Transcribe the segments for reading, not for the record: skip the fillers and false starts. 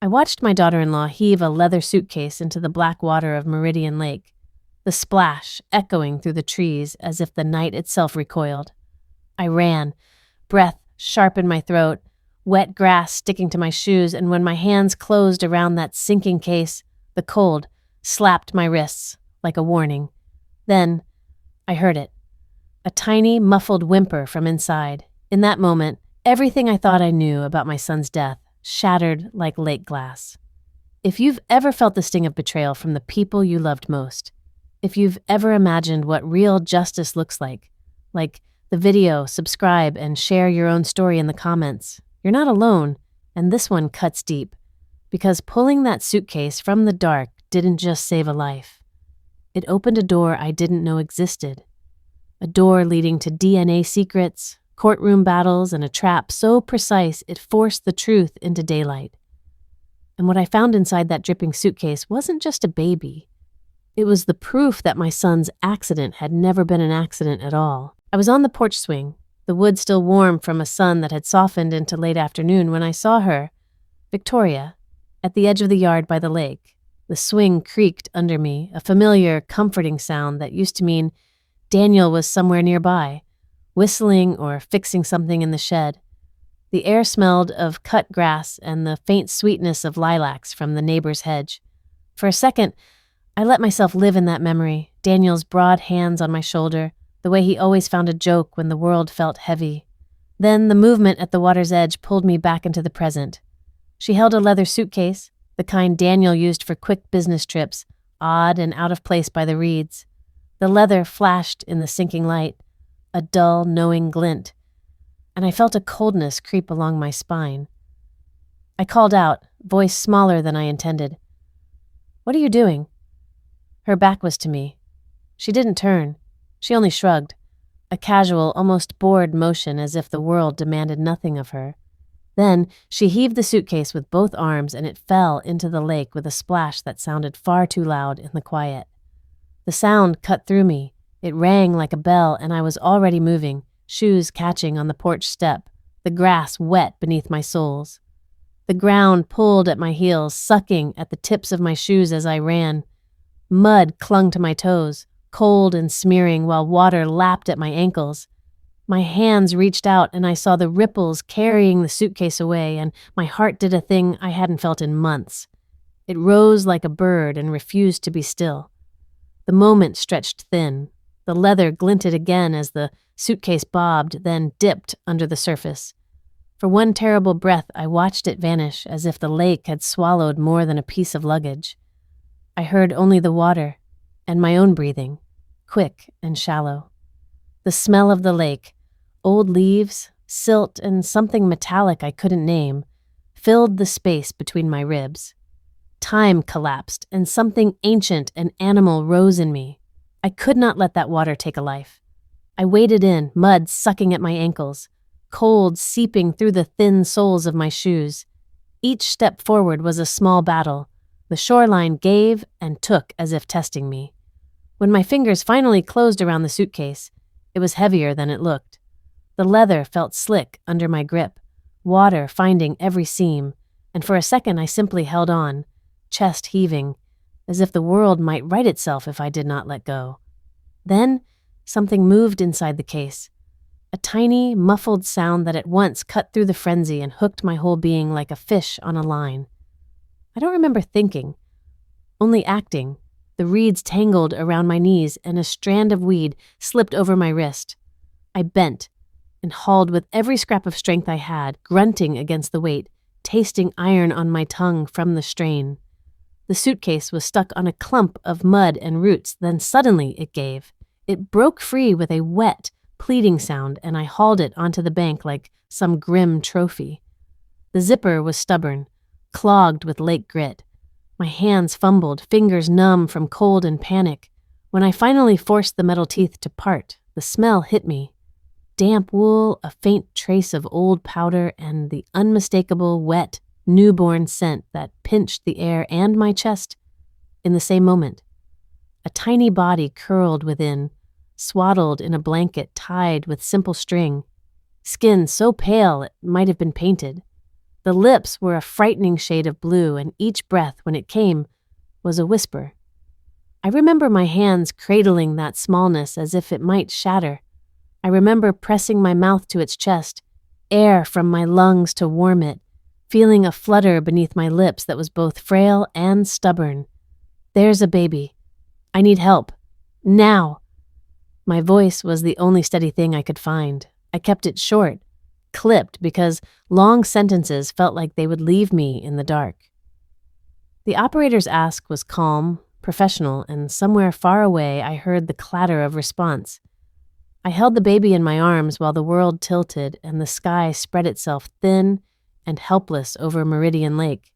I watched my daughter-in-law heave a leather suitcase into the black water of Meridian Lake, the splash echoing through the trees as if the night itself recoiled. I ran, breath sharp in my throat, wet grass sticking to my shoes, and when my hands closed around that sinking case, the cold slapped my wrists like a warning. Then I heard it. A tiny, muffled whimper from inside. In that moment, everything I thought I knew about my son's death shattered like lake glass. If you've ever felt the sting of betrayal from the people you loved most, if you've ever imagined what real justice looks like the video, subscribe, and share your own story in the comments, you're not alone, and this one cuts deep. Because pulling that suitcase from the dark didn't just save a life. It opened a door I didn't know existed. A door leading to DNA secrets, courtroom battles, and a trap so precise it forced the truth into daylight. And what I found inside that dripping suitcase wasn't just a baby. It was the proof that my son's accident had never been an accident at all. I was on the porch swing, the wood still warm from a sun that had softened into late afternoon when I saw her, Victoria, at the edge of the yard by the lake. The swing creaked under me, a familiar, comforting sound that used to mean Daniel was somewhere nearby, whistling or fixing something in the shed. The air smelled of cut grass and the faint sweetness of lilacs from the neighbor's hedge. For a second, I let myself live in that memory, Daniel's broad hands on my shoulder, the way he always found a joke when the world felt heavy. Then the movement at the water's edge pulled me back into the present. She held a leather suitcase, the kind Daniel used for quick business trips, odd and out of place by the reeds. The leather flashed in the sinking light, a dull, knowing glint, and I felt a coldness creep along my spine. I called out, voice smaller than I intended. "What are you doing?" Her back was to me. She didn't turn. She only shrugged, a casual, almost bored motion as if the world demanded nothing of her. Then she heaved the suitcase with both arms and it fell into the lake with a splash that sounded far too loud in the quiet. The sound cut through me. It rang like a bell and I was already moving, shoes catching on the porch step, the grass wet beneath my soles. The ground pulled at my heels, sucking at the tips of my shoes as I ran. Mud clung to my toes, cold and smearing, while water lapped at my ankles. My hands reached out and I saw the ripples carrying the suitcase away, and my heart did a thing I hadn't felt in months. It rose like a bird and refused to be still. The moment stretched thin. The leather glinted again as the suitcase bobbed, then dipped under the surface. For one terrible breath, I watched it vanish as if the lake had swallowed more than a piece of luggage. I heard only the water and my own breathing, quick and shallow. The smell of the lake, old leaves, silt, and something metallic I couldn't name, filled the space between my ribs. Time collapsed, and something ancient and animal rose in me. I could not let that water take a life. I waded in, mud sucking at my ankles, cold seeping through the thin soles of my shoes. Each step forward was a small battle. The shoreline gave and took as if testing me. When my fingers finally closed around the suitcase, it was heavier than it looked. The leather felt slick under my grip, water finding every seam, and for a second I simply held on, chest heaving, as if the world might right itself if I did not let go. Then, something moved inside the case, a tiny, muffled sound that at once cut through the frenzy and hooked my whole being like a fish on a line. I don't remember thinking, only acting. The reeds tangled around my knees and a strand of weed slipped over my wrist. I bent and hauled with every scrap of strength I had, grunting against the weight, tasting iron on my tongue from the strain. The suitcase was stuck on a clump of mud and roots, then suddenly it gave. It broke free with a wet, pleating sound, and I hauled it onto the bank like some grim trophy. The zipper was stubborn, clogged with lake grit. My hands fumbled, fingers numb from cold and panic. When I finally forced the metal teeth to part, the smell hit me. Damp wool, a faint trace of old powder, and the unmistakable, wet, newborn scent that pinched the air and my chest in the same moment. A tiny body curled within, swaddled in a blanket tied with simple string. Skin so pale it might have been painted. The lips were a frightening shade of blue, and each breath, when it came, was a whisper. I remember my hands cradling that smallness as if it might shatter. I remember pressing my mouth to its chest, air from my lungs to warm it, feeling a flutter beneath my lips that was both frail and stubborn. There's a baby. I need help. Now. My voice was the only steady thing I could find. I kept it short, clipped, because long sentences felt like they would leave me in the dark. The operator's ask was calm, professional, and somewhere far away I heard the clatter of response. I held the baby in my arms while the world tilted and the sky spread itself thin and helpless over Meridian Lake.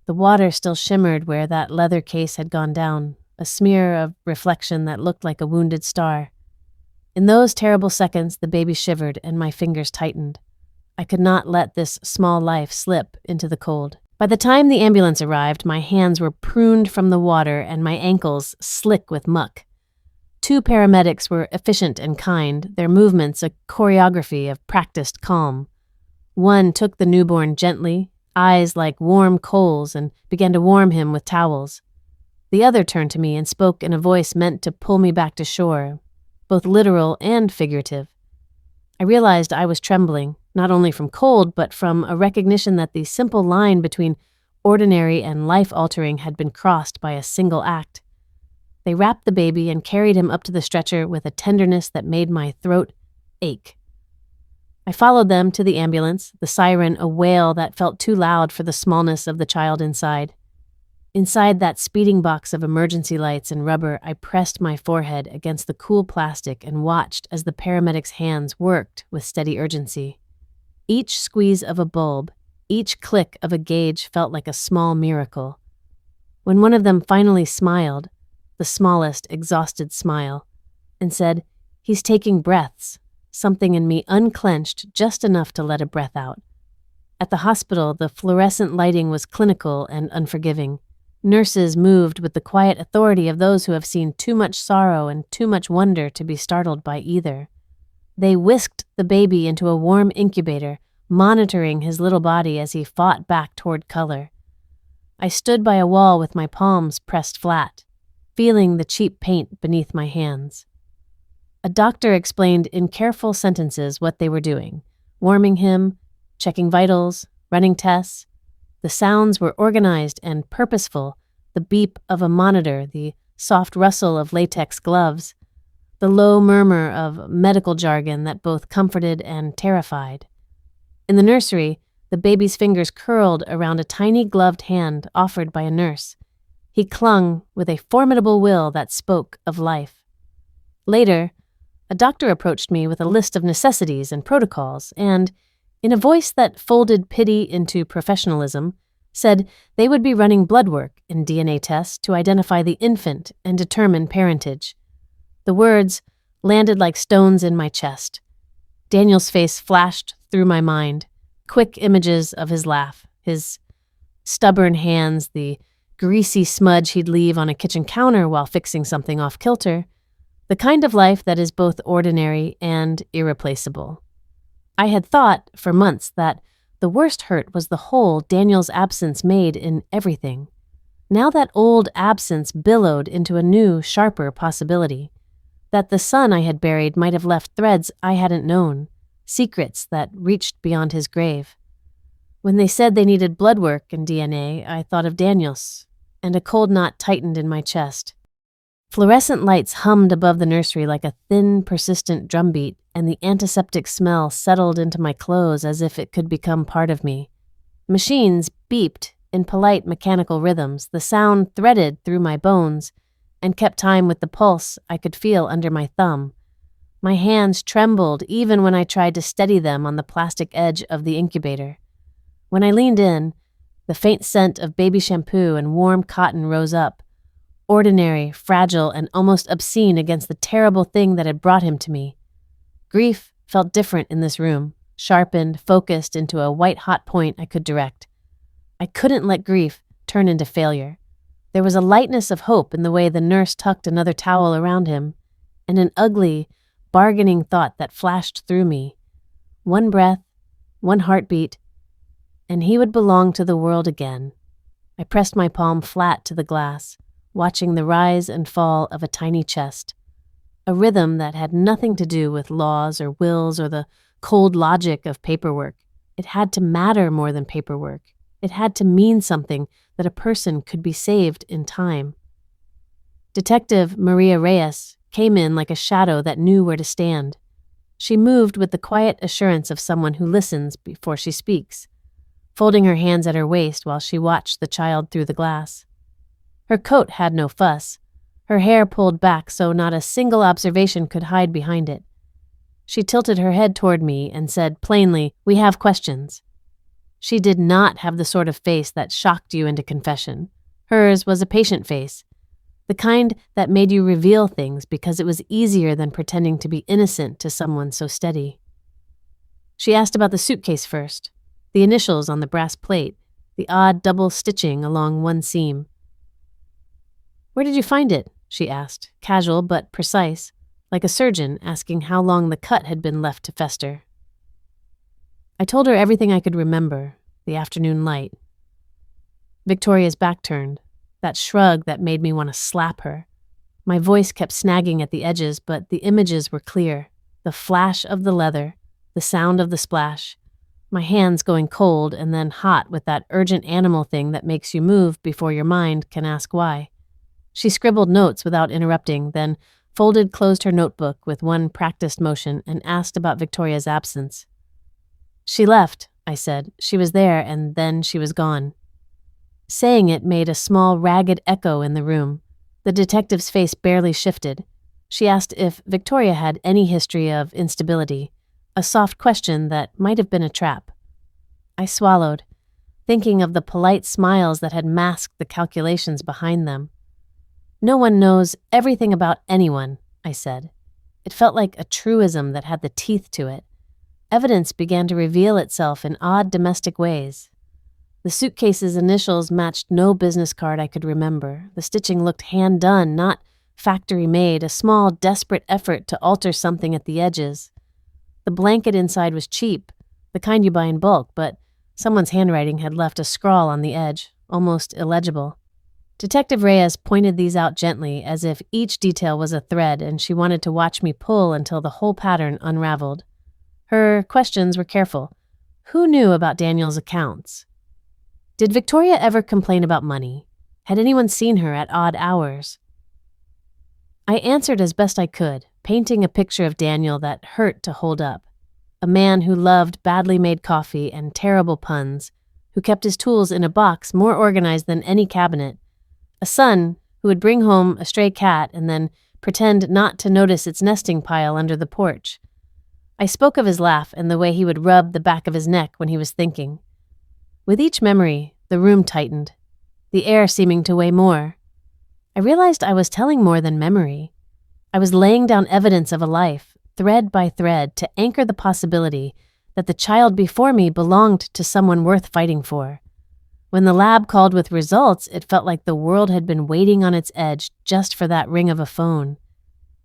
The water still shimmered where that leather case had gone down, a smear of reflection that looked like a wounded star. In those terrible seconds, the baby shivered and my fingers tightened. I could not let this small life slip into the cold. By the time the ambulance arrived, my hands were pruned from the water and my ankles slick with muck. 2 paramedics were efficient and kind, their movements a choreography of practiced calm. One took the newborn gently, eyes like warm coals, and began to warm him with towels. The other turned to me and spoke in a voice meant to pull me back to shore, both literal and figurative. I realized I was trembling, not only from cold, but from a recognition that the simple line between ordinary and life-altering had been crossed by a single act. They wrapped the baby and carried him up to the stretcher with a tenderness that made my throat ache. I followed them to the ambulance, the siren a wail that felt too loud for the smallness of the child inside. Inside that speeding box of emergency lights and rubber, I pressed my forehead against the cool plastic and watched as the paramedics' hands worked with steady urgency. Each squeeze of a bulb, each click of a gauge felt like a small miracle. When one of them finally smiled, the smallest, exhausted smile, and said, "He's taking breaths," something in me unclenched just enough to let a breath out. At the hospital, the fluorescent lighting was clinical and unforgiving. Nurses moved with the quiet authority of those who have seen too much sorrow and too much wonder to be startled by either. They whisked the baby into a warm incubator, monitoring his little body as he fought back toward color. I stood by a wall with my palms pressed flat, feeling the cheap paint beneath my hands. A doctor explained in careful sentences what they were doing, warming him, checking vitals, running tests. The sounds were organized and purposeful, the beep of a monitor, the soft rustle of latex gloves, the low murmur of medical jargon that both comforted and terrified. In the nursery, the baby's fingers curled around a tiny gloved hand offered by a nurse. He clung with a formidable will that spoke of life. Later, a doctor approached me with a list of necessities and protocols and, in a voice that folded pity into professionalism, said they would be running blood work and DNA tests to identify the infant and determine parentage. The words landed like stones in my chest. Daniel's face flashed through my mind, quick images of his laugh, his stubborn hands, the greasy smudge he'd leave on a kitchen counter while fixing something off-kilter, the kind of life that is both ordinary and irreplaceable. I had thought, for months, that the worst hurt was the hole Daniel's absence made in everything. Now that old absence billowed into a new, sharper possibility. That the son I had buried might have left threads I hadn't known, secrets that reached beyond his grave. When they said they needed blood work and DNA, I thought of Daniel's, and a cold knot tightened in my chest. Fluorescent lights hummed above the nursery like a thin, persistent drumbeat, and the antiseptic smell settled into my clothes as if it could become part of me. Machines beeped in polite mechanical rhythms, the sound threaded through my bones, and kept time with the pulse I could feel under my thumb. My hands trembled even when I tried to steady them on the plastic edge of the incubator. When I leaned in, the faint scent of baby shampoo and warm cotton rose up, ordinary, fragile, and almost obscene against the terrible thing that had brought him to me. Grief felt different in this room, sharpened, focused into a white-hot point I could direct. I couldn't let grief turn into failure. There was a lightness of hope in the way the nurse tucked another towel around him, and an ugly, bargaining thought that flashed through me. One breath, one heartbeat, and he would belong to the world again. I pressed my palm flat to the glass, watching the rise and fall of a tiny chest, a rhythm that had nothing to do with laws or wills or the cold logic of paperwork. It had to matter more than paperwork. It had to mean something, that a person could be saved in time. Detective Maria Reyes came in like a shadow that knew where to stand. She moved with the quiet assurance of someone who listens before she speaks, folding her hands at her waist while she watched the child through the glass. Her coat had no fuss, her hair pulled back so not a single observation could hide behind it. She tilted her head toward me and said plainly, "We have questions." She did not have the sort of face that shocked you into confession. Hers was a patient face, the kind that made you reveal things because it was easier than pretending to be innocent to someone so steady. She asked about the suitcase first, the initials on the brass plate, the odd double stitching along one seam. "Where did you find it?" she asked, casual but precise, like a surgeon asking how long the cut had been left to fester. I told her everything I could remember, the afternoon light. Victoria's back turned, that shrug that made me want to slap her. My voice kept snagging at the edges, but the images were clear. The flash of the leather, the sound of the splash, my hands going cold and then hot with that urgent animal thing that makes you move before your mind can ask why. She scribbled notes without interrupting, then closed her notebook with one practiced motion and asked about Victoria's absence. "She left," I said. "She was there, and then she was gone." Saying it made a small, ragged echo in the room. The detective's face barely shifted. She asked if Victoria had any history of instability, a soft question that might have been a trap. I swallowed, thinking of the polite smiles that had masked the calculations behind them. "No one knows everything about anyone," I said. It felt like a truism that had the teeth to it. Evidence began to reveal itself in odd domestic ways. The suitcase's initials matched no business card I could remember. The stitching looked hand-done, not factory-made, a small, desperate effort to alter something at the edges. The blanket inside was cheap, the kind you buy in bulk, but someone's handwriting had left a scrawl on the edge, almost illegible. Detective Reyes pointed these out gently, as if each detail was a thread and she wanted to watch me pull until the whole pattern unraveled. Her questions were careful. Who knew about Daniel's accounts? Did Victoria ever complain about money? Had anyone seen her at odd hours? I answered as best I could, painting a picture of Daniel that hurt to hold up. A man who loved badly made coffee and terrible puns, who kept his tools in a box more organized than any cabinet. A son who would bring home a stray cat and then pretend not to notice its nesting pile under the porch. I spoke of his laugh and the way he would rub the back of his neck when he was thinking. With each memory, the room tightened, the air seeming to weigh more. I realized I was telling more than memory. I was laying down evidence of a life, thread by thread, to anchor the possibility that the child before me belonged to someone worth fighting for. When the lab called with results, it felt like the world had been waiting on its edge just for that ring of a phone.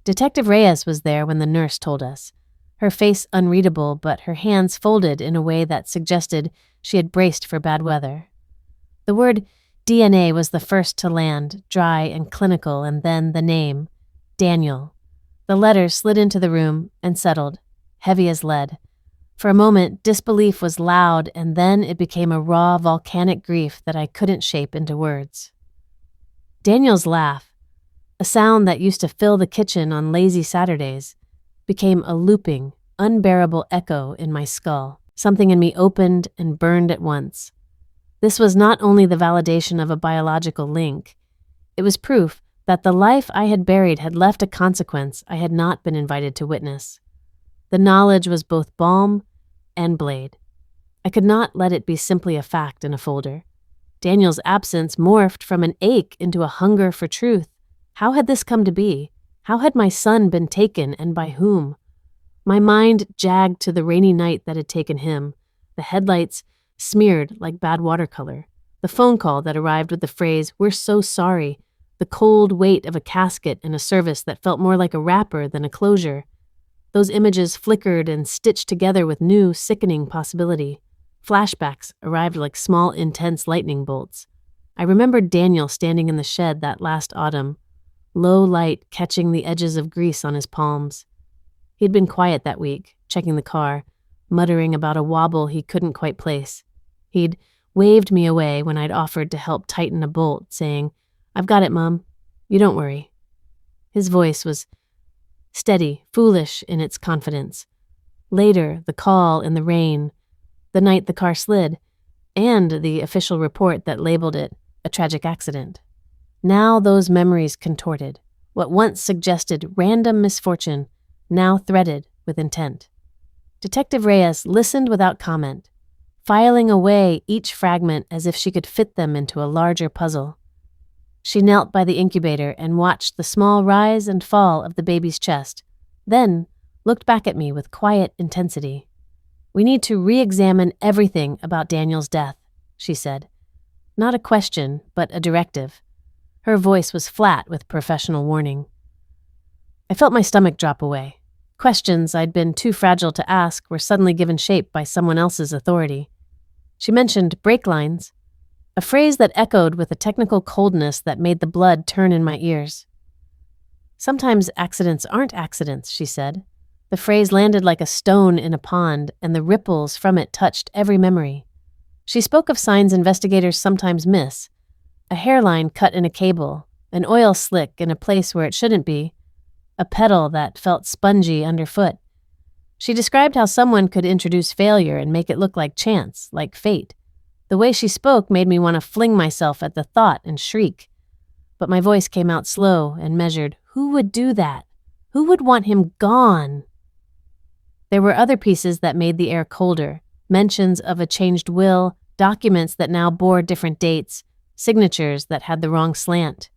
Detective Reyes was there when the nurse told us, her face unreadable but her hands folded in a way that suggested she had braced for bad weather. The word DNA was the first to land, dry and clinical, and then the name, Daniel. The letters slid into the room and settled, heavy as lead. For a moment, disbelief was loud, and then it became a raw, volcanic grief that I couldn't shape into words. Daniel's laugh, a sound that used to fill the kitchen on lazy Saturdays, became a looping, unbearable echo in my skull. Something in me opened and burned at once. This was not only the validation of a biological link, it was proof that the life I had buried had left a consequence I had not been invited to witness. The knowledge was both balm and blade. I could not let it be simply a fact in a folder. Daniel's absence morphed from an ache into a hunger for truth. How had this come to be? How had my son been taken, and by whom? My mind jagged to the rainy night that had taken him, the headlights smeared like bad watercolor, the phone call that arrived with the phrase, "We're so sorry," the cold weight of a casket and a service that felt more like a wrapper than a closure. Those images flickered and stitched together with new, sickening possibility. Flashbacks arrived like small, intense lightning bolts. I remembered Daniel standing in the shed that last autumn, low light catching the edges of grease on his palms. He'd been quiet that week, checking the car, muttering about a wobble he couldn't quite place. He'd waved me away when I'd offered to help tighten a bolt, saying, "I've got it, Mom. You don't worry." His voice was steady, foolish in its confidence. Later, the call in the rain, the night the car slid, and the official report that labeled it a tragic accident. Now those memories contorted. What once suggested random misfortune now threaded with intent. Detective Reyes listened without comment, filing away each fragment as if she could fit them into a larger puzzle. She knelt by the incubator and watched the small rise and fall of the baby's chest, then looked back at me with quiet intensity. "We need to re-examine everything about Daniel's death," she said. Not a question, but a directive. Her voice was flat with professional warning. I felt my stomach drop away. Questions I'd been too fragile to ask were suddenly given shape by someone else's authority. She mentioned brake lines, a phrase that echoed with a technical coldness that made the blood turn in my ears. "Sometimes accidents aren't accidents," she said. The phrase landed like a stone in a pond, and the ripples from it touched every memory. She spoke of signs investigators sometimes miss: a hairline cut in a cable, an oil slick in a place where it shouldn't be, a pedal that felt spongy underfoot. She described how someone could introduce failure and make it look like chance, like fate. The way she spoke made me want to fling myself at the thought and shriek. But my voice came out slow and measured. Who would do that? Who would want him gone? There were other pieces that made the air colder, mentions of a changed will, documents that now bore different dates, signatures that had the wrong slant.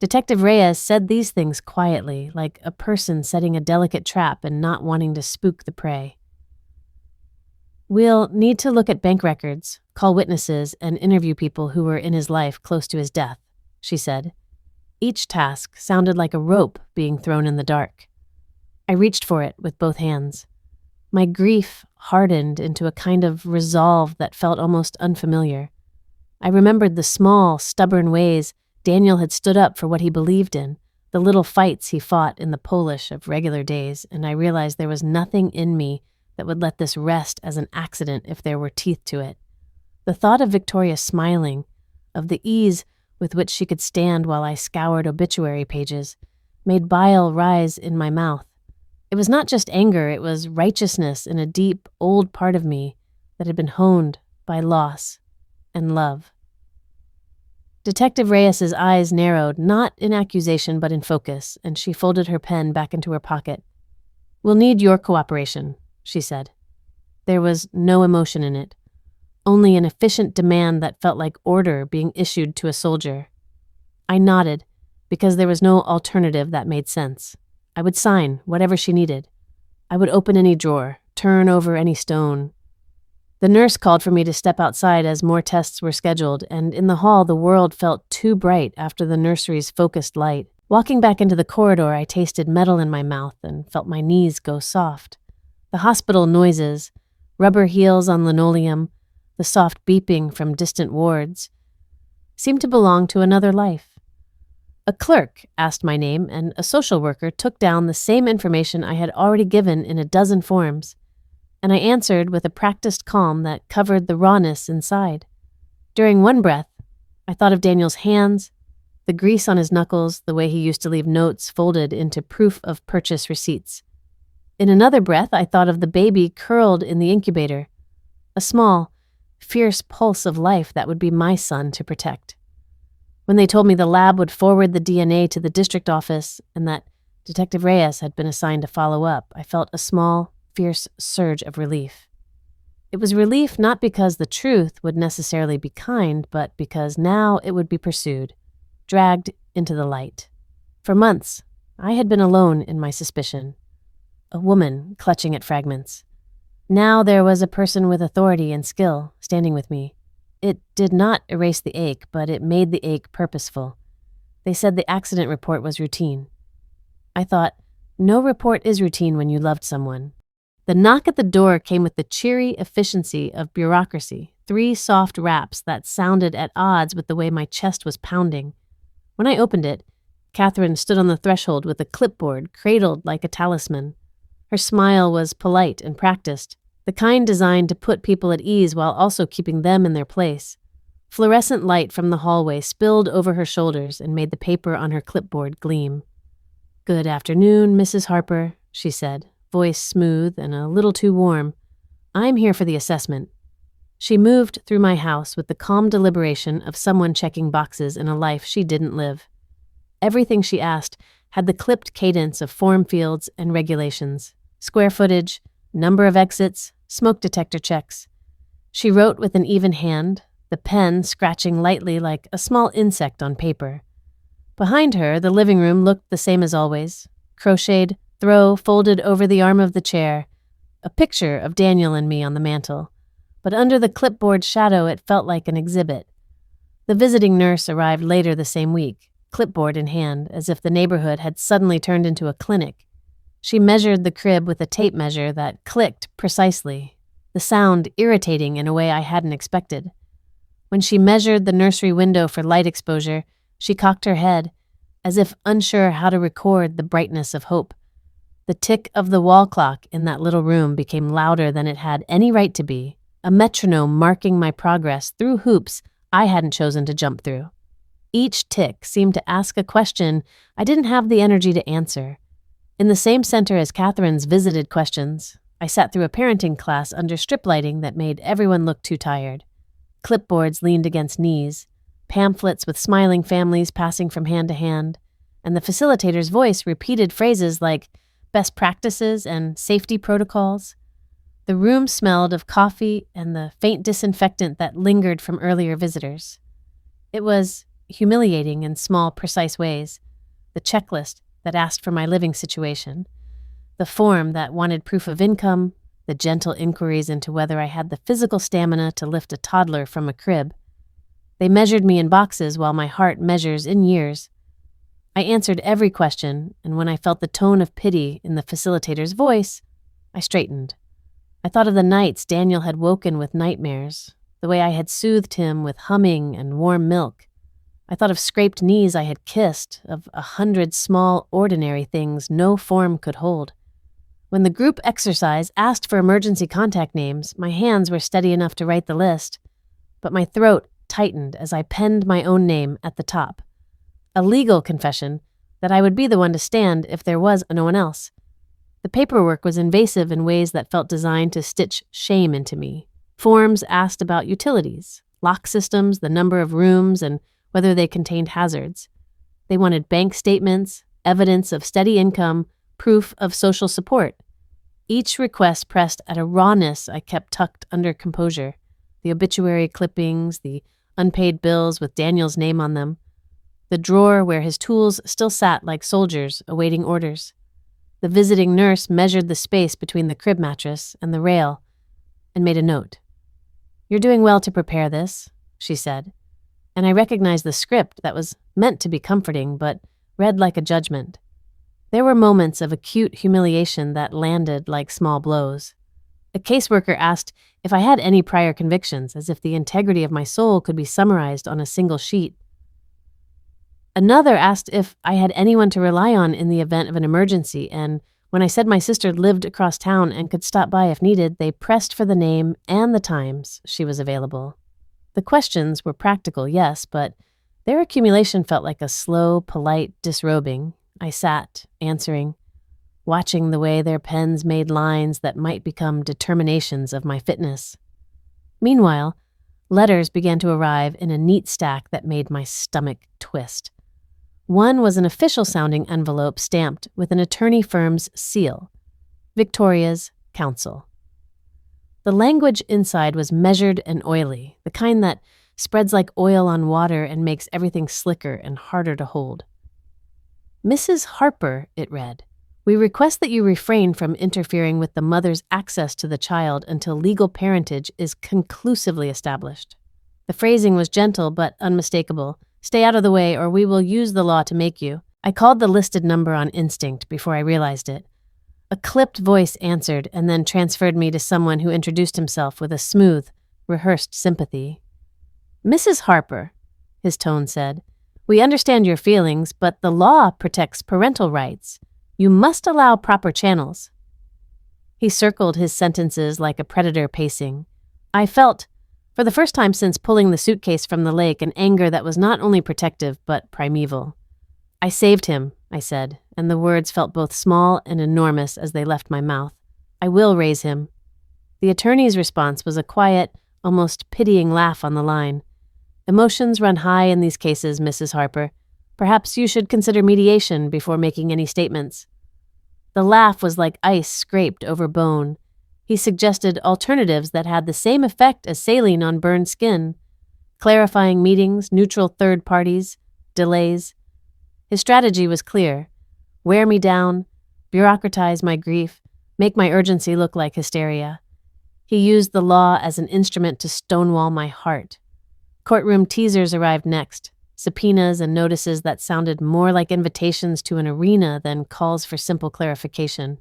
Detective Reyes said these things quietly, like a person setting a delicate trap and not wanting to spook the prey. "We'll need to look at bank records, call witnesses, and interview people who were in his life close to his death," she said. Each task sounded like a rope being thrown in the dark. I reached for it with both hands. My grief hardened into a kind of resolve that felt almost unfamiliar. I remembered the small, stubborn ways Daniel had stood up for what he believed in, the little fights he fought in the Polish of regular days, and I realized there was nothing in me that would let this rest as an accident if there were teeth to it. The thought of Victoria smiling, of the ease with which she could stand while I scoured obituary pages, made bile rise in my mouth. It was not just anger, it was righteousness in a deep, old part of me that had been honed by loss and love. Detective Reyes's eyes narrowed, not in accusation but in focus, and she folded her pen back into her pocket. "We'll need your cooperation," she said. There was no emotion in it, only an efficient demand that felt like order being issued to a soldier. I nodded, because there was no alternative that made sense. I would sign whatever she needed. I would open any drawer, turn over any stone. The nurse called for me to step outside as more tests were scheduled, and in the hall the world felt too bright after the nursery's focused light. Walking back into the corridor, I tasted metal in my mouth and felt my knees go soft. The hospital noises, rubber heels on linoleum, the soft beeping from distant wards, seemed to belong to another life. A clerk asked my name, and a social worker took down the same information I had already given in a dozen forms, and I answered with a practiced calm that covered the rawness inside. During one breath, I thought of Daniel's hands, the grease on his knuckles, the way he used to leave notes folded into proof of purchase receipts. In another breath, I thought of the baby curled in the incubator, a small, fierce pulse of life that would be my son to protect. When they told me the lab would forward the DNA to the district office and that Detective Reyes had been assigned to follow up, I felt a small, fierce surge of relief. It was relief not because the truth would necessarily be kind, but because now it would be pursued, dragged into the light. For months, I had been alone in my suspicion, a woman clutching at fragments. Now there was a person with authority and skill standing with me. It did not erase the ache, but it made the ache purposeful. They said the accident report was routine. I thought, no report is routine when you loved someone. The knock at the door came with the cheery efficiency of bureaucracy, 3 soft raps that sounded at odds with the way my chest was pounding. When I opened it, Catherine stood on the threshold with a clipboard cradled like a talisman. Her smile was polite and practiced, the kind designed to put people at ease while also keeping them in their place. Fluorescent light from the hallway spilled over her shoulders and made the paper on her clipboard gleam. "Good afternoon, Mrs. Harper," she said, voice smooth and a little too warm. "I'm here for the assessment." She moved through my house with the calm deliberation of someone checking boxes in a life she didn't live. Everything she asked had the clipped cadence of form fields and regulations, square footage, number of exits, smoke detector checks. She wrote with an even hand, the pen scratching lightly like a small insect on paper. Behind her, the living room looked the same as always, crocheted, throw folded over the arm of the chair, a picture of Daniel and me on the mantel. But under the clipboard shadow it felt like an exhibit. The visiting nurse arrived later the same week, clipboard in hand, as if the neighborhood had suddenly turned into a clinic. She measured the crib with a tape measure that clicked precisely, the sound irritating in a way I hadn't expected. When she measured the nursery window for light exposure, she cocked her head, as if unsure how to record the brightness of hope. The tick of the wall clock in that little room became louder than it had any right to be, a metronome marking my progress through hoops I hadn't chosen to jump through. Each tick seemed to ask a question I didn't have the energy to answer. In the same center as Catherine's visited questions, I sat through a parenting class under strip lighting that made everyone look too tired. Clipboards leaned against knees, pamphlets with smiling families passing from hand to hand, and the facilitator's voice repeated phrases like best practices and safety protocols. The room smelled of coffee and the faint disinfectant that lingered from earlier visitors. It was humiliating in small, precise ways. The checklist that asked for my living situation, the form that wanted proof of income, the gentle inquiries into whether I had the physical stamina to lift a toddler from a crib. They measured me in boxes while my heart measures in years. I answered every question, and when I felt the tone of pity in the facilitator's voice, I straightened. I thought of the nights Daniel had woken with nightmares, the way I had soothed him with humming and warm milk. I thought of scraped knees I had kissed, of 100 small, ordinary things no form could hold. When the group exercise asked for emergency contact names, my hands were steady enough to write the list, but my throat tightened as I penned my own name at the top. A legal confession that I would be the one to stand if there was no one else. The paperwork was invasive in ways that felt designed to stitch shame into me. Forms asked about utilities, lock systems, the number of rooms, and whether they contained hazards. They wanted bank statements, evidence of steady income, proof of social support. Each request pressed at a rawness I kept tucked under composure. The obituary clippings, the unpaid bills with Daniel's name on them, the drawer where his tools still sat like soldiers awaiting orders. The visiting nurse measured the space between the crib mattress and the rail and made a note. "You're doing well to prepare this," she said, and I recognized the script that was meant to be comforting but read like a judgment. There were moments of acute humiliation that landed like small blows. A caseworker asked if I had any prior convictions, as if the integrity of my soul could be summarized on a single sheet. Another asked if I had anyone to rely on in the event of an emergency, and when I said my sister lived across town and could stop by if needed, they pressed for the name and the times she was available. The questions were practical, yes, but their accumulation felt like a slow, polite disrobing. I sat, answering, watching the way their pens made lines that might become determinations of my fitness. Meanwhile, letters began to arrive in a neat stack that made my stomach twist. One was an official-sounding envelope stamped with an attorney firm's seal, Victoria's Counsel. The language inside was measured and oily, the kind that spreads like oil on water and makes everything slicker and harder to hold. "Mrs. Harper," it read, "we request that you refrain from interfering with the mother's access to the child until legal parentage is conclusively established." The phrasing was gentle but unmistakable. "Stay out of the way or we will use the law to make you." I called the listed number on instinct before I realized it. A clipped voice answered and then transferred me to someone who introduced himself with a smooth, rehearsed sympathy. "Mrs. Harper," his tone said, "we understand your feelings, but the law protects parental rights. You must allow proper channels." He circled his sentences like a predator pacing. I felt, for the first time since pulling the suitcase from the lake, an anger that was not only protective but primeval. "I saved him," I said, and the words felt both small and enormous as they left my mouth. "I will raise him." The attorney's response was a quiet, almost pitying laugh on the line. "Emotions run high in these cases, Mrs. Harper. Perhaps you should consider mediation before making any statements." The laugh was like ice scraped over bone. He suggested alternatives that had the same effect as saline on burned skin. Clarifying meetings, neutral third parties, delays. His strategy was clear. Wear me down, bureaucratize my grief, make my urgency look like hysteria. He used the law as an instrument to stonewall my heart. Courtroom teasers arrived next, subpoenas and notices that sounded more like invitations to an arena than calls for simple clarification.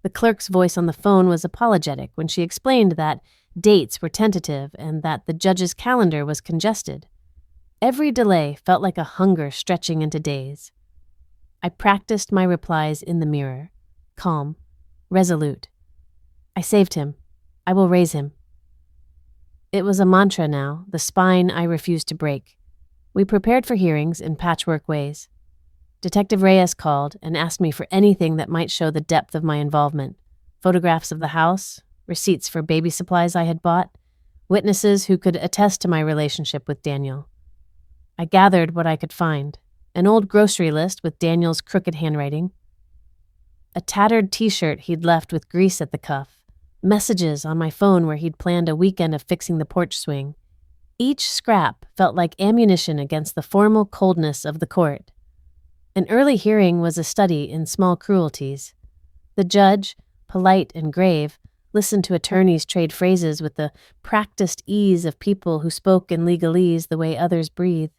The clerk's voice on the phone was apologetic when she explained that dates were tentative and that the judge's calendar was congested. Every delay felt like a hunger stretching into days. I practiced my replies in the mirror, calm, resolute. "I saved him. I will raise him." It was a mantra now, the spine I refused to break. We prepared for hearings in patchwork ways. Detective Reyes called and asked me for anything that might show the depth of my involvement. Photographs of the house, receipts for baby supplies I had bought, witnesses who could attest to my relationship with Daniel. I gathered what I could find. An old grocery list with Daniel's crooked handwriting. A tattered t-shirt he'd left with grease at the cuff. Messages on my phone where he'd planned a weekend of fixing the porch swing. Each scrap felt like ammunition against the formal coldness of the court. An early hearing was a study in small cruelties. The judge, polite and grave, listened to attorneys trade phrases with the practiced ease of people who spoke in legalese the way others breathe.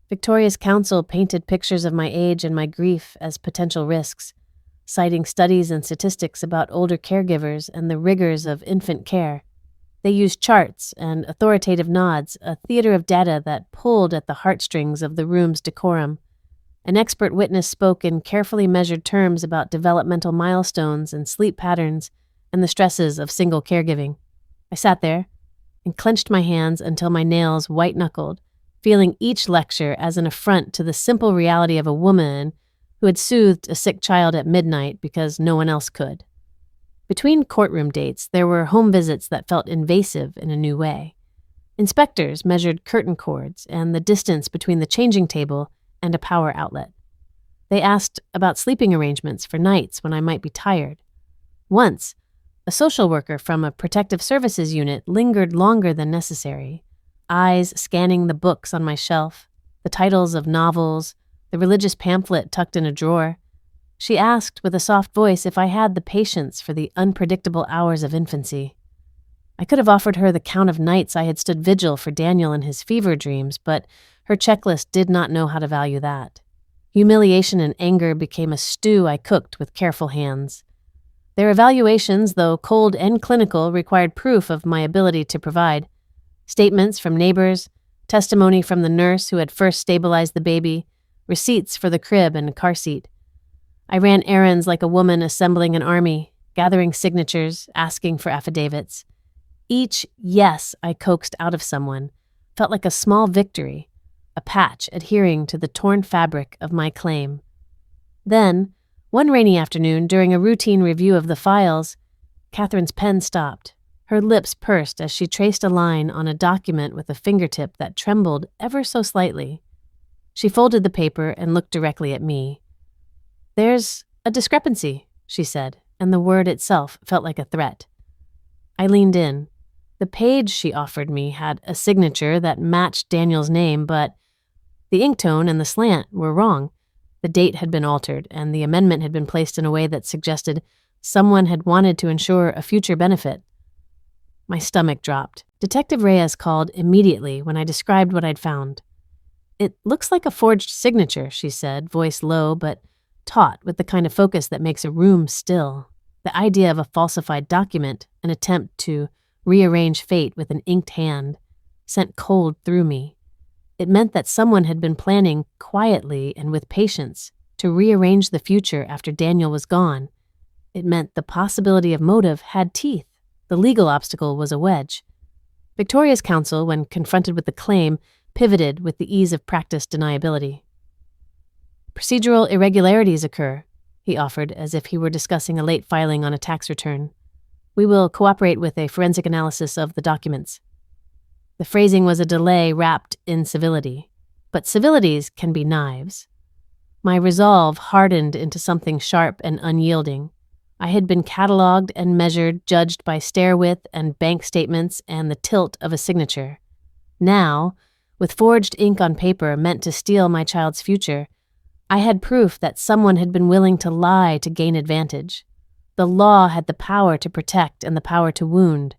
Victoria's counsel painted pictures of my age and my grief as potential risks, citing studies and statistics about older caregivers and the rigors of infant care. They used charts and authoritative nods, a theater of data that pulled at the heartstrings of the room's decorum. An expert witness spoke in carefully measured terms about developmental milestones and sleep patterns and the stresses of single caregiving. I sat there and clenched my hands until my nails white-knuckled, feeling each lecture as an affront to the simple reality of a woman who had soothed a sick child at midnight because no one else could. Between courtroom dates, there were home visits that felt invasive in a new way. Inspectors measured curtain cords and the distance between the changing table and a power outlet. They asked about sleeping arrangements for nights when I might be tired. Once, a social worker from a protective services unit lingered longer than necessary, eyes scanning the books on my shelf, the titles of novels, the religious pamphlet tucked in a drawer. She asked with a soft voice if I had the patience for the unpredictable hours of infancy. I could have offered her the count of nights I had stood vigil for Daniel in his fever dreams, but her checklist did not know how to value that. Humiliation and anger became a stew I cooked with careful hands. Their evaluations, though cold and clinical, required proof of my ability to provide. Statements from neighbors, testimony from the nurse who had first stabilized the baby, receipts for the crib and car seat. I ran errands like a woman assembling an army, gathering signatures, asking for affidavits. Each yes I coaxed out of someone felt like a small victory, a patch adhering to the torn fabric of my claim. Then, one rainy afternoon, during a routine review of the files, Catherine's pen stopped. Her lips pursed as she traced a line on a document with a fingertip that trembled ever so slightly. She folded the paper and looked directly at me. "There's a discrepancy," she said, and the word itself felt like a threat. I leaned in. The page she offered me had a signature that matched Daniel's name, but the ink tone and the slant were wrong. The date had been altered, and the amendment had been placed in a way that suggested someone had wanted to ensure a future benefit. My stomach dropped. Detective Reyes called immediately when I described what I'd found. "It looks like a forged signature," she said, voice low but taut with the kind of focus that makes a room still. The idea of a falsified document, an attempt to rearrange fate with an inked hand, sent cold through me. It meant that someone had been planning quietly and with patience to rearrange the future after Daniel was gone. It meant the possibility of motive had teeth. The legal obstacle was a wedge. Victoria's counsel, when confronted with the claim, pivoted with the ease of practiced deniability. Procedural irregularities occur, he offered, as if he were discussing a late filing on a tax return. We will cooperate with a forensic analysis of the documents. The phrasing was a delay wrapped in civility, but civilities can be knives. My resolve hardened into something sharp and unyielding. I had been catalogued and measured, judged by stare width and bank statements and the tilt of a signature. Now, with forged ink on paper meant to steal my child's future, I had proof that someone had been willing to lie to gain advantage. The law had the power to protect and the power to wound.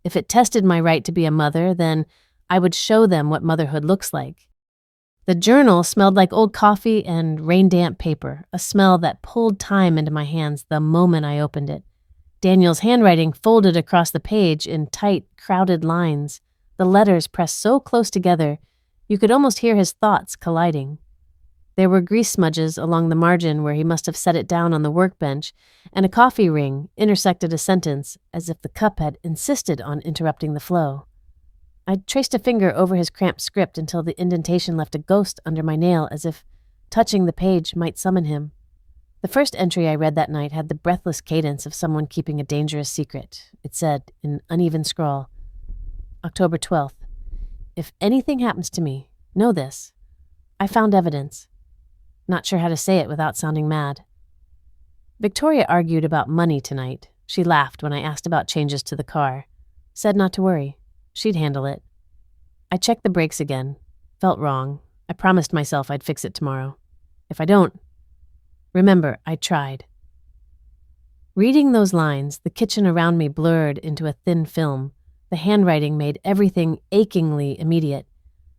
If it tested my right to be a mother, then I would show them what motherhood looks like. The journal smelled like old coffee and rain-damp paper, a smell that pulled time into my hands the moment I opened it. Daniel's handwriting folded across the page in tight, crowded lines. The letters pressed so close together, you could almost hear his thoughts colliding. There were grease smudges along the margin where he must have set it down on the workbench, and a coffee ring intersected a sentence as if the cup had insisted on interrupting the flow. I traced a finger over his cramped script until the indentation left a ghost under my nail, as if touching the page might summon him. The first entry I read that night had the breathless cadence of someone keeping a dangerous secret. It said, in uneven scrawl, October 12th. If anything happens to me, know this. I found evidence. Not sure how to say it without sounding mad. Victoria argued about money tonight. She laughed when I asked about changes to the car. Said not to worry. She'd handle it. I checked the brakes again. Felt wrong. I promised myself I'd fix it tomorrow. If I don't, remember, I tried. Reading those lines, the kitchen around me blurred into a thin film. The handwriting made everything achingly immediate.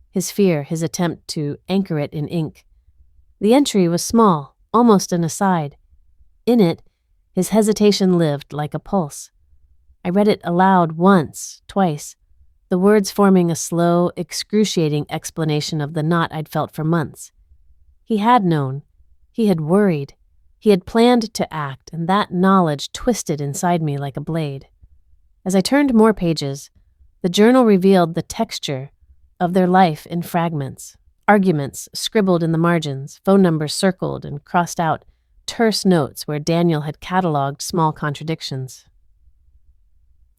His fear, his attempt to anchor it in ink. The entry was small, almost an aside. In it, his hesitation lived like a pulse. I read it aloud once, twice, the words forming a slow, excruciating explanation of the knot I'd felt for months. He had known. He had worried. He had planned to act, and that knowledge twisted inside me like a blade. As I turned more pages, the journal revealed the texture of their life in fragments. Arguments scribbled in the margins, phone numbers circled and crossed out, terse notes where Daniel had catalogued small contradictions.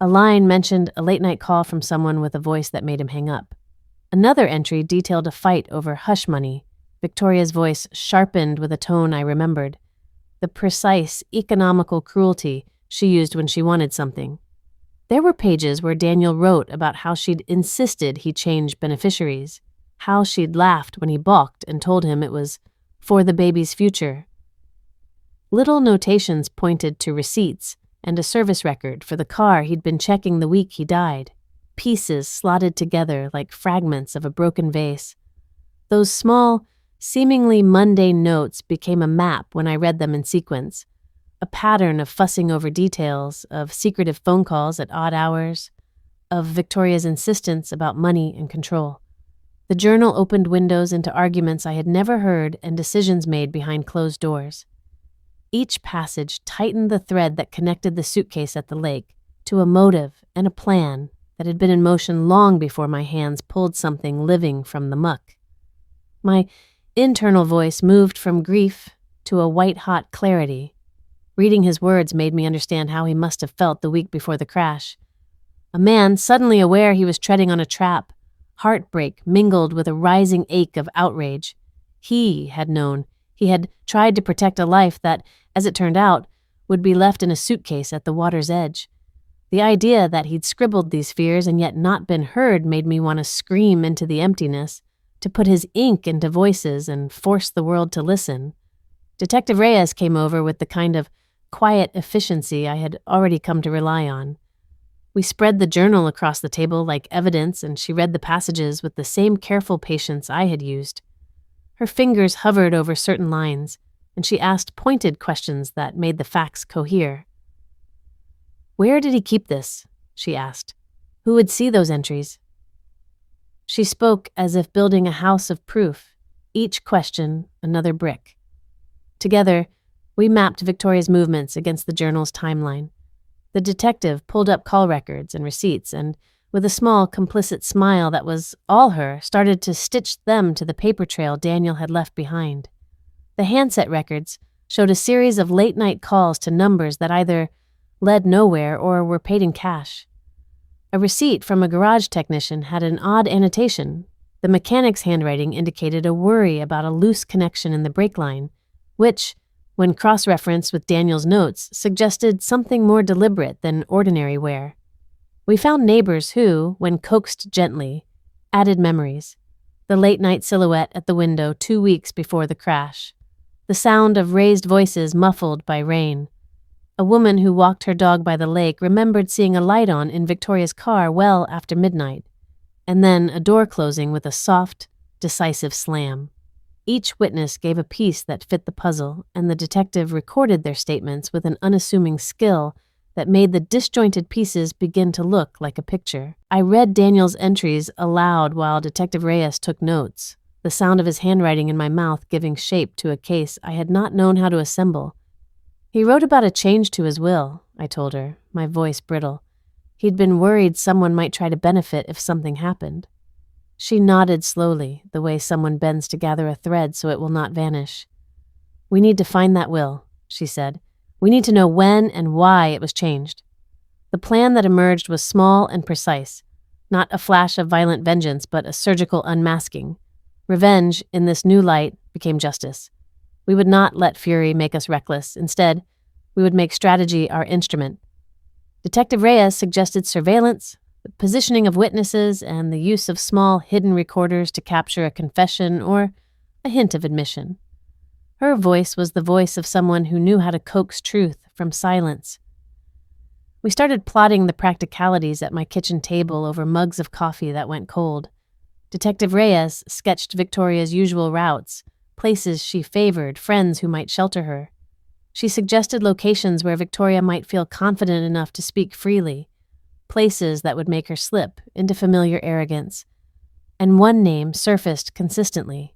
A line mentioned a late-night call from someone with a voice that made him hang up. Another entry detailed a fight over hush money, Victoria's voice sharpened with a tone I remembered, the precise, economical cruelty she used when she wanted something. There were pages where Daniel wrote about how she'd insisted he change beneficiaries, how she'd laughed when he balked and told him it was for the baby's future. Little notations pointed to receipts and a service record for the car he'd been checking the week he died, pieces slotted together like fragments of a broken vase. Those small, seemingly mundane notes became a map when I read them in sequence, a pattern of fussing over details, of secretive phone calls at odd hours, of Victoria's insistence about money and control. The journal opened windows into arguments I had never heard and decisions made behind closed doors. Each passage tightened the thread that connected the suitcase at the lake to a motive and a plan that had been in motion long before my hands pulled something living from the muck. My internal voice moved from grief to a white-hot clarity. Reading his words made me understand how he must have felt the week before the crash. A man suddenly aware he was treading on a trap, heartbreak mingled with a rising ache of outrage. He had known. He had tried to protect a life that, as it turned out, would be left in a suitcase at the water's edge. The idea that he'd scribbled these fears and yet not been heard made me want to scream into the emptiness, to put his ink into voices and force the world to listen. Detective Reyes came over with the kind of quiet efficiency I had already come to rely on. We spread the journal across the table like evidence, and she read the passages with the same careful patience I had used. Her fingers hovered over certain lines, and she asked pointed questions that made the facts cohere. "Where did he keep this?" she asked. "Who would see those entries?" She spoke as if building a house of proof, each question another brick. Together, we mapped Victoria's movements against the journal's timeline. The detective pulled up call records and receipts and, with a small, complicit smile that was all her, started to stitch them to the paper trail Daniel had left behind. The handset records showed a series of late-night calls to numbers that either led nowhere or were paid in cash. A receipt from a garage technician had an odd annotation. The mechanic's handwriting indicated a worry about a loose connection in the brake line, which, when cross-referenced with Daniel's notes, suggested something more deliberate than ordinary wear. We found neighbors who, when coaxed gently, added memories. The late-night silhouette at the window 2 weeks before the crash. The sound of raised voices muffled by rain. A woman who walked her dog by the lake remembered seeing a light on in Victoria's car well after midnight, and then a door closing with a soft, decisive slam. Each witness gave a piece that fit the puzzle, and the detective recorded their statements with an unassuming skill that made the disjointed pieces begin to look like a picture. I read Daniel's entries aloud while Detective Reyes took notes, the sound of his handwriting in my mouth giving shape to a case I had not known how to assemble. "He wrote about a change to his will," I told her, my voice brittle. "He'd been worried someone might try to benefit if something happened." She nodded slowly, the way someone bends to gather a thread so it will not vanish. "We need to find that will," she said. "We need to know when and why it was changed." The plan that emerged was small and precise, not a flash of violent vengeance, but a surgical unmasking. Revenge, in this new light, became justice. We would not let fury make us reckless. Instead, we would make strategy our instrument. Detective Reyes suggested surveillance, the positioning of witnesses, and the use of small, hidden recorders to capture a confession or a hint of admission. Her voice was the voice of someone who knew how to coax truth from silence. We started plotting the practicalities at my kitchen table over mugs of coffee that went cold. Detective Reyes sketched Victoria's usual routes, places she favored, friends who might shelter her. She suggested locations where Victoria might feel confident enough to speak freely, places that would make her slip into familiar arrogance. And one name surfaced consistently: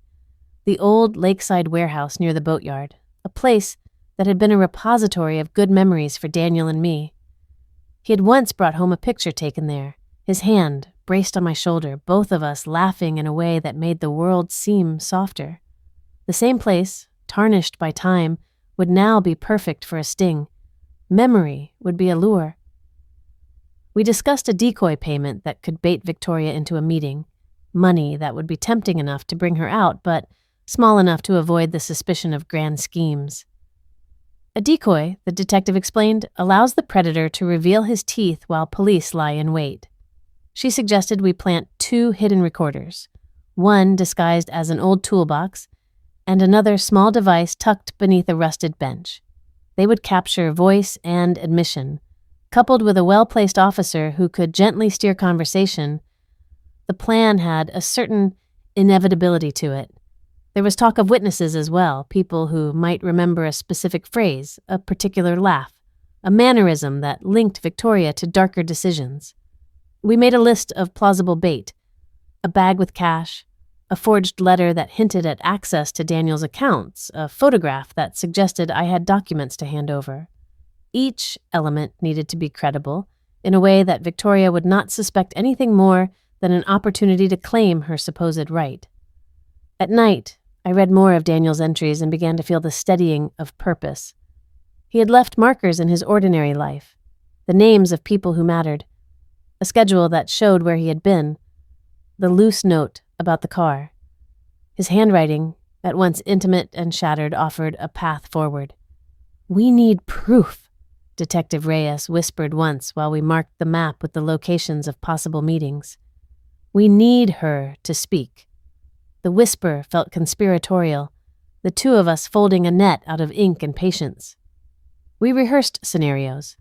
the old lakeside warehouse near the boatyard, a place that had been a repository of good memories for Daniel and me. He had once brought home a picture taken there, his hand braced on my shoulder, both of us laughing in a way that made the world seem softer. The same place, tarnished by time, would now be perfect for a sting. Memory would be a lure. We discussed a decoy payment that could bait Victoria into a meeting, money that would be tempting enough to bring her out, but small enough to avoid the suspicion of grand schemes. A decoy, the detective explained, allows the predator to reveal his teeth while police lie in wait. She suggested we plant 2 hidden recorders, one disguised as an old toolbox, and another small device tucked beneath a rusted bench. They would capture voice and admission, coupled with a well-placed officer who could gently steer conversation. The plan had a certain inevitability to it. There was talk of witnesses as well, people who might remember a specific phrase, a particular laugh, a mannerism that linked Victoria to darker decisions. We made a list of plausible bait: a bag with cash, a forged letter that hinted at access to Daniel's accounts, a photograph that suggested I had documents to hand over. Each element needed to be credible, in a way that Victoria would not suspect anything more than an opportunity to claim her supposed right. At night, I read more of Daniel's entries and began to feel the steadying of purpose. He had left markers in his ordinary life, the names of people who mattered, a schedule that showed where he had been, the loose note about the car. His handwriting, at once intimate and shattered, offered a path forward. "We need proof," Detective Reyes whispered once while we marked the map with the locations of possible meetings. "We need her to speak." The whisper felt conspiratorial, the two of us folding a net out of ink and patience. We rehearsed scenarios,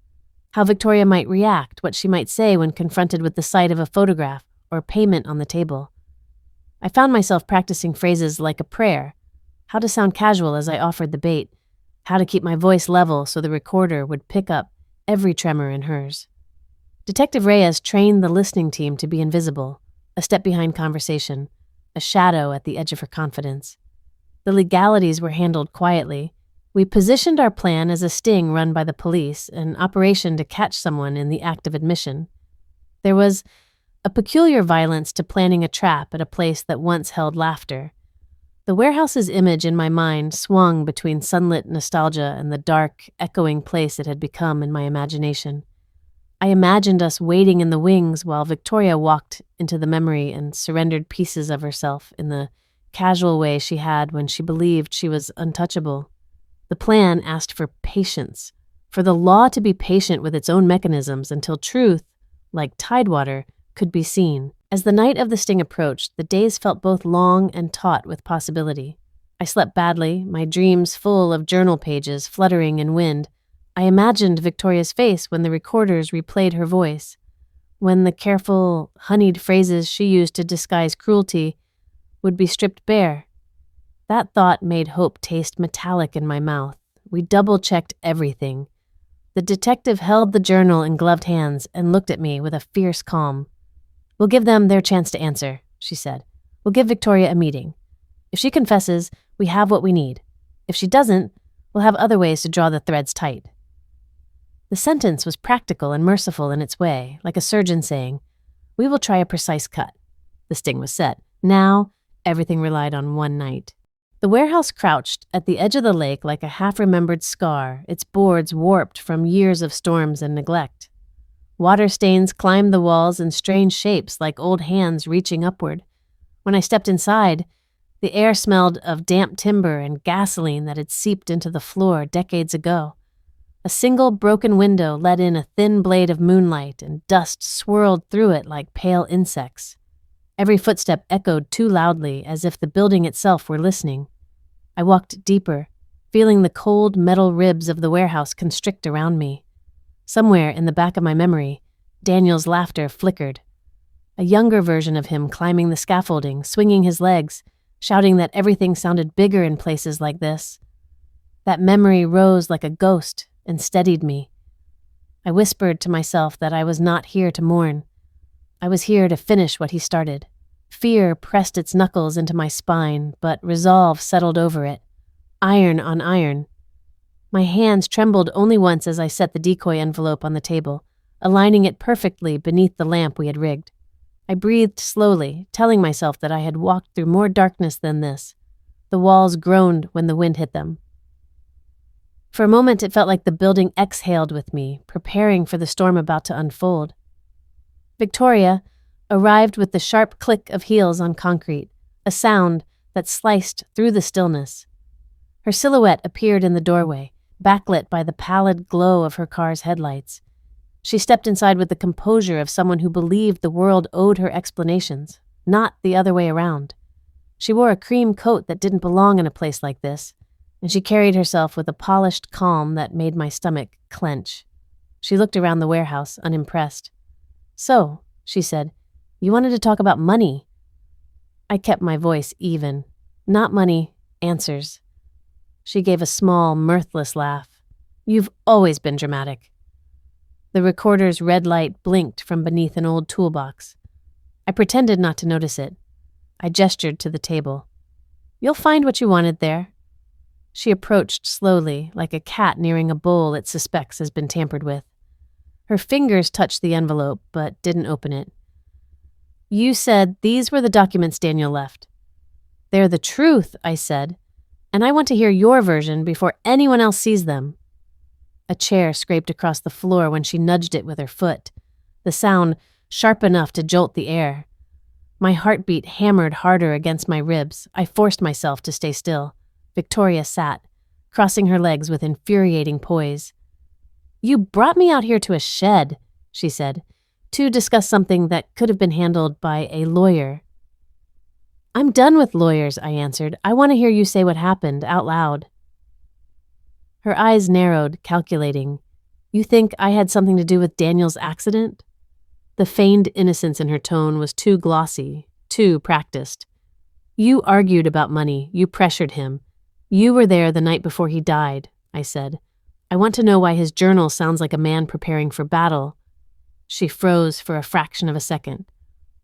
how Victoria might react, what she might say when confronted with the sight of a photograph or payment on the table. I found myself practicing phrases like a prayer. how to sound casual as I offered the bait, how to keep my voice level so the recorder would pick up every tremor in hers. Detective Reyes trained the listening team to be invisible, a step behind conversation, a shadow at the edge of her confidence. The legalities were handled quietly. We positioned our plan as a sting run by the police, an operation to catch someone in the act of admission. There was a peculiar violence to planning a trap at a place that once held laughter. The warehouse's image in my mind swung between sunlit nostalgia and the dark, echoing place it had become in my imagination. I imagined us waiting in the wings while Victoria walked into the memory and surrendered pieces of herself in the casual way she had when she believed she was untouchable. The plan asked for patience, for the law to be patient with its own mechanisms until truth, like tidewater, could be seen. As the night of the sting approached, the days felt both long and taut with possibility. I slept badly, my dreams full of journal pages fluttering in wind. I imagined Victoria's face when the recorders replayed her voice, when the careful, honeyed phrases she used to disguise cruelty would be stripped bare. That thought made hope taste metallic in my mouth. We double-checked everything. The detective held the journal in gloved hands and looked at me with a fierce calm. "We'll give them their chance to answer," she said. "We'll give Victoria a meeting. If she confesses, we have what we need. If she doesn't, we'll have other ways to draw the threads tight." The sentence was practical and merciful in its way, like a surgeon saying, "We will try a precise cut." The sting was set. Now, everything relied on one night. The warehouse crouched at the edge of the lake like a half-remembered scar, its boards warped from years of storms and neglect. Water stains climbed the walls in strange shapes like old hands reaching upward. When I stepped inside, the air smelled of damp timber and gasoline that had seeped into the floor decades ago. A single broken window let in a thin blade of moonlight, and dust swirled through it like pale insects. Every footstep echoed too loudly, as if the building itself were listening. I walked deeper, feeling the cold metal ribs of the warehouse constrict around me. Somewhere in the back of my memory, Daniel's laughter flickered. A younger version of him climbing the scaffolding, swinging his legs, shouting that everything sounded bigger in places like this. That memory rose like a ghost and steadied me. I whispered to myself that I was not here to mourn. I was here to finish what he started. Fear pressed its knuckles into my spine, but resolve settled over it. Iron on iron. My hands trembled only once as I set the decoy envelope on the table, aligning it perfectly beneath the lamp we had rigged. I breathed slowly, telling myself that I had walked through more darkness than this. The walls groaned when the wind hit them. For a moment, it felt like the building exhaled with me, preparing for the storm about to unfold. Victoria arrived with the sharp click of heels on concrete, a sound that sliced through the stillness. Her silhouette appeared in the doorway, backlit by the pallid glow of her car's headlights. She stepped inside with the composure of someone who believed the world owed her explanations, not the other way around. She wore a cream coat that didn't belong in a place like this, and she carried herself with a polished calm that made my stomach clench. She looked around the warehouse, unimpressed. "So," she said, "you wanted to talk about money." I kept my voice even. "Not money, answers." She gave a small, mirthless laugh. "You've always been dramatic." The recorder's red light blinked from beneath an old toolbox. I pretended not to notice it. I gestured to the table. "You'll find what you wanted there." She approached slowly, like a cat nearing a bowl it suspects has been tampered with. Her fingers touched the envelope, but didn't open it. "You said these were the documents Daniel left." "They're the truth," I said, "and I want to hear your version before anyone else sees them." A chair scraped across the floor when she nudged it with her foot, the sound sharp enough to jolt the air. My heartbeat hammered harder against my ribs. I forced myself to stay still. Victoria sat, crossing her legs with infuriating poise. "You brought me out here to a shed," she said, "to discuss something that could have been handled by a lawyer." "I'm done with lawyers," I answered. "I want to hear you say what happened, out loud." Her eyes narrowed, calculating. "You think I had something to do with Daniel's accident?" The feigned innocence in her tone was too glossy, too practiced. "You argued about money. You pressured him. You were there the night before he died, I said. I want to know why his journal sounds like a man preparing for battle. She froze for a fraction of a second.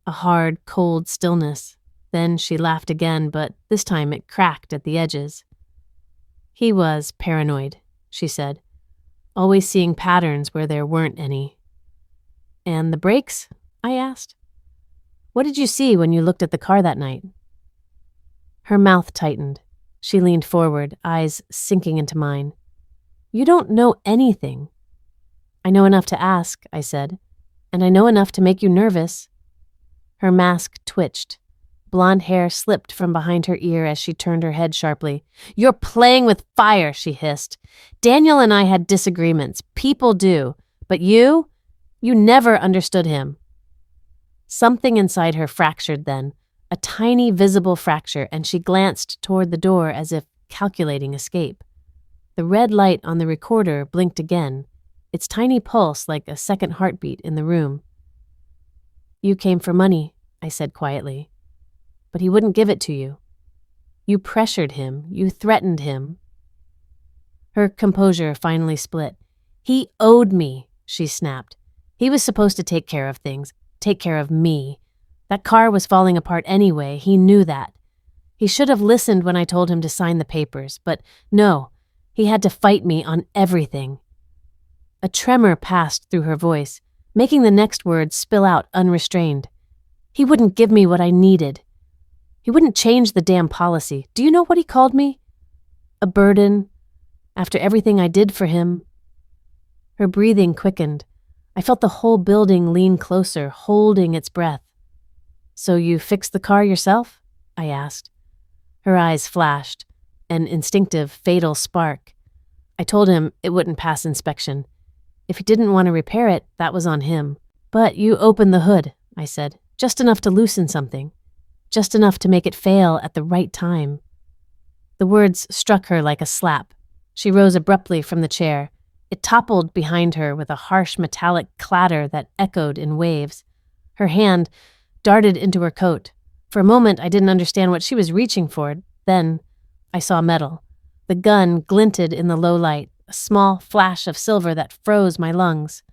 A hard, cold stillness. Then she laughed again, but this time it cracked at the edges. He was paranoid, she said, always seeing patterns where there weren't any. And the brakes? I asked. What did you see when you looked at the car that night? Her mouth tightened. She leaned forward, eyes sinking into mine. You don't know anything. I know enough to ask, I said, and I know enough to make you nervous. Her mask twitched. Blonde hair slipped from behind her ear as she turned her head sharply. You're playing with fire, she hissed. Daniel and I had disagreements. People do. But you never understood him. Something inside her fractured then, a tiny visible fracture, and she glanced toward the door as if calculating escape. The red light on the recorder blinked again, its tiny pulse like a second heartbeat in the room. You came for money, I said quietly. But he wouldn't give it to you. You pressured him. You threatened him. Her composure finally split. He owed me, she snapped. He was supposed to take care of things, take care of me. That car was falling apart anyway. He knew that. He should have listened when I told him to sign the papers, but no, he had to fight me on everything. A tremor passed through her voice, making the next words spill out unrestrained. He wouldn't give me what I needed. He wouldn't change the damn policy. Do you know what he called me? A burden. After everything I did for him. Her breathing quickened. I felt the whole building lean closer, holding its breath. So you fixed the car yourself? I asked. Her eyes flashed, an instinctive, fatal spark. I told him it wouldn't pass inspection. If he didn't want to repair it, that was on him. But you opened the hood, I said, just enough to loosen something. Just enough to make it fail at the right time. The words struck her like a slap. She rose abruptly from the chair. It toppled behind her with a harsh metallic clatter that echoed in waves. Her hand darted into her coat. For a moment, I didn't understand what she was reaching for. Then, I saw metal. The gun glinted in the low light, a small flash of silver that froze my lungs.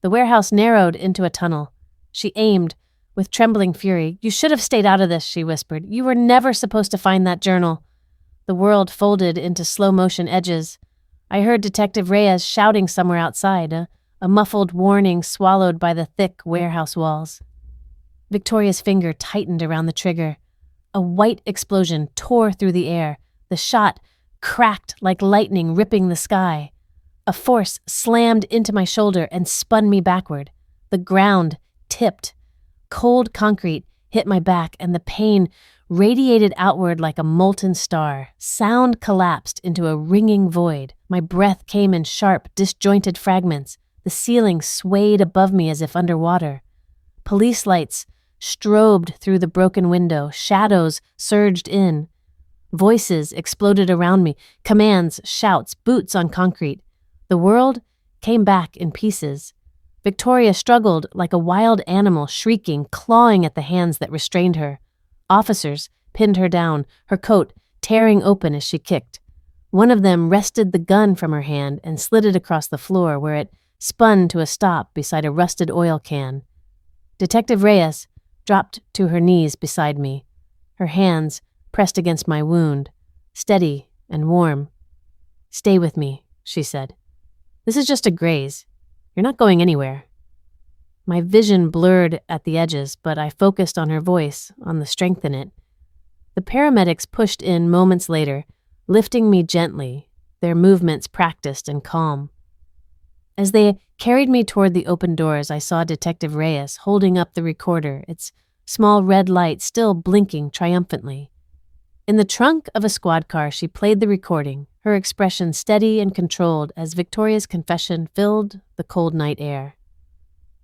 The warehouse narrowed into a tunnel. She aimed. With trembling fury, you should have stayed out of this, she whispered. You were never supposed to find that journal. The world folded into slow-motion edges. I heard Detective Reyes shouting somewhere outside, a muffled warning swallowed by the thick warehouse walls. Victoria's finger tightened around the trigger. A white explosion tore through the air. The shot cracked like lightning ripping the sky. A force slammed into my shoulder and spun me backward. The ground tipped. Cold concrete hit my back, and the pain radiated outward like a molten star. Sound collapsed into a ringing void. My breath came in sharp, disjointed fragments. The ceiling swayed above me as if underwater. Police lights strobed through the broken window. Shadows surged in. Voices exploded around me. Commands, shouts, boots on concrete. The world came back in pieces. Victoria struggled like a wild animal, shrieking, clawing at the hands that restrained her. Officers pinned her down, her coat tearing open as she kicked. One of them wrested the gun from her hand and slid it across the floor, where it spun to a stop beside a rusted oil can. Detective Reyes dropped to her knees beside me, her hands pressed against my wound, steady and warm. Stay with me, she said. This is just a graze. You're not going anywhere. My vision blurred at the edges, but I focused on her voice, on the strength in it. The paramedics pushed in moments later, lifting me gently, their movements practiced and calm. As they carried me toward the open doors, I saw Detective Reyes holding up the recorder, its small red light still blinking triumphantly. In the trunk of a squad car, she played the recording, her expression steady and controlled as Victoria's confession filled the cold night air.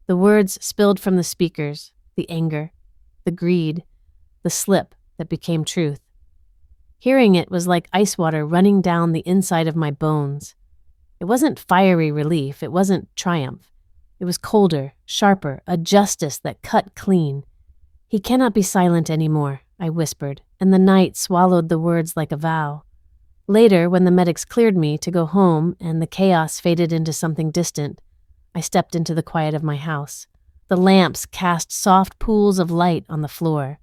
The words spilled from the speakers, the anger, the greed, the slip that became truth. Hearing it was like ice water running down the inside of my bones. It wasn't fiery relief, it wasn't triumph. It was colder, sharper, a justice that cut clean. He cannot be silent anymore, I whispered, and the night swallowed the words like a vow. Later, when the medics cleared me to go home and the chaos faded into something distant, I stepped into the quiet of my house. The lamps cast soft pools of light on the floor.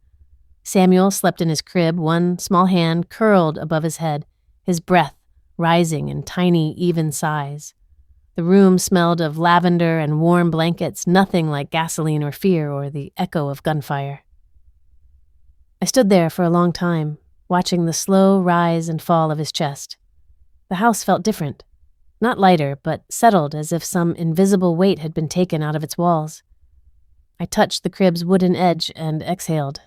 Samuel slept in his crib, one small hand curled above his head, his breath rising in tiny, even sighs. The room smelled of lavender and warm blankets, nothing like gasoline or fear or the echo of gunfire. I stood there for a long time, watching the slow rise and fall of his chest. The house felt different. Not lighter, but settled as if some invisible weight had been taken out of its walls. I touched the crib's wooden edge and exhaled.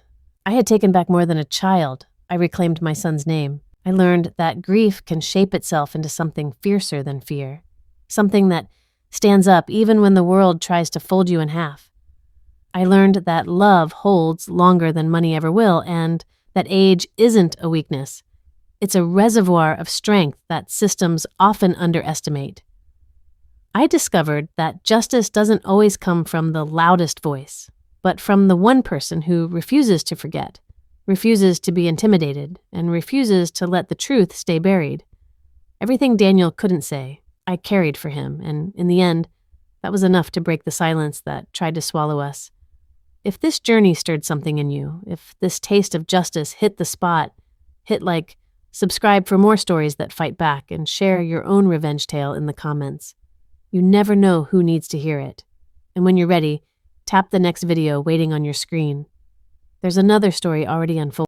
I had taken back more than a child. I reclaimed my son's name. I learned that grief can shape itself into something fiercer than fear. Something that stands up even when the world tries to fold you in half. I learned that love holds longer than money ever will, and that age isn't a weakness. It's a reservoir of strength that systems often underestimate. I discovered that justice doesn't always come from the loudest voice, but from the one person who refuses to forget, refuses to be intimidated, and refuses to let the truth stay buried. Everything Daniel couldn't say, I carried for him, and in the end, that was enough to break the silence that tried to swallow us. If this journey stirred something in you, if this taste of justice hit the spot, hit like, subscribe for more stories that fight back, and share your own revenge tale in the comments. You never know who needs to hear it. And when you're ready, tap the next video waiting on your screen. There's another story already unfolding.